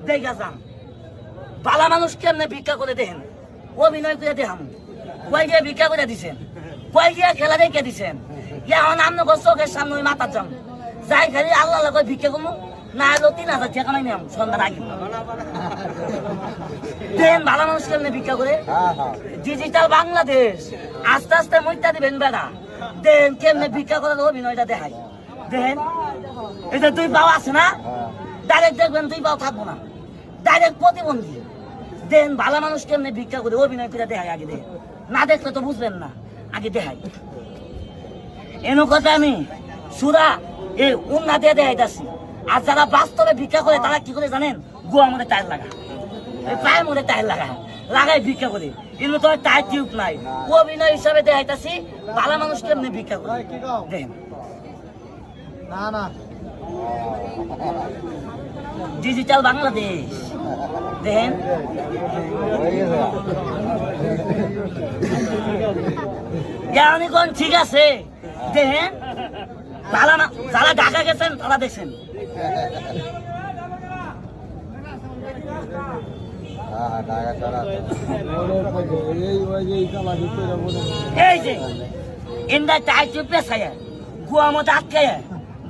দেখা যান বালা মানুষ কেমনে ভিক্ষা করে দেন, অভিনয় করে দেখাম। কয় গিয়ে ভিক্ষা করে দিছেন, কয় গিয়ে খেলা দেখে দিছেন। এখন আপনি চোখের সামনে ওই মাথার যাম যাই খালি আল্লাহ কয় ভিক্ষা করবো না এলো 3,000 টাকা কামাই নিলাম সন্ধ্যার আগে। দেন ভালো মানুষ কেমনে ভিক্ষা করে। ডিজিটাল বাংলাদেশ আস্তে আস্তে মইটা দিবেন বেড়া। দেন কেমনে ভিক্ষা করার অভিনয়টা দেখাই। দেন এই যে 2 পাও আছে না, ডাইরেক্ট দেখবেন 2 পাও থাকবো না, ডাইরেক্ট প্রতিবন্ধী। দেন ভালো মানুষ কেমনে ভিক্ষা করে অভিনয় করে দেখাই। আগে দেখেন, না দেখলে তো বুঝবেন না, আগে দেখাই। এনো কথা আমি সুরা এই উন্না দিয়ে দেখাইতেছি। আর যারা বাস্তবে ভিক্ষা করে তারা কি করে জানেন, গোয়া মধ্যে টাইল লাগা, পায়ের মধ্যে টাইল লাগাই ভিক্ষা করে। কিন্তু তো টাইল টিউব নাই, অভিনয় হিসাবে দেখাইতেছি ভালো মানুষ কেমনে ভিক্ষা করে। দেখেন না না ডিজিটাল বাংলাদেশ দেখেন। ঠিক আছে দেখেন, যারা ঢাকা গেছেন তারা দেখছেন। এই যে ইন্দা টাই চুপে ছায় গুয়া মতো আটকায়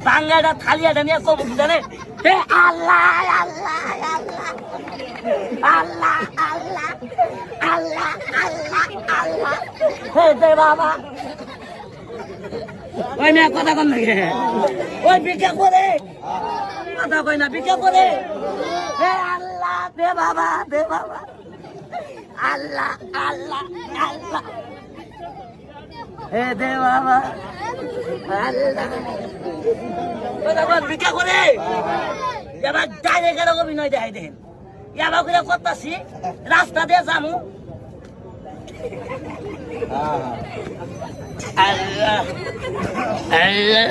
বাঙ্গাটা থালিয়াটা নিয়ে কব জানে আল্লাহ আল্লাহ আল্লাহ আল্লাহ আল্লাহ আল্লাহ আল্লাহ হে দে বাবা। ওই মেয়ে কথা কম নাকি, ওই ভিক্ষা করে কথা কই না, ভিক্ষা করে হে আল্লাহ দে বাবা দে বাবা আল্লাহ আল্লাহ আল্লাহ হে দে বাবা আল্লাহ ভিক্ষা করে। এবার ডাইরেক্ট অভিনয় দেখাই দেখেন। এবার করে করতেছি রাস্তা দিয়ে যামু আল্লাহ আল্লাহ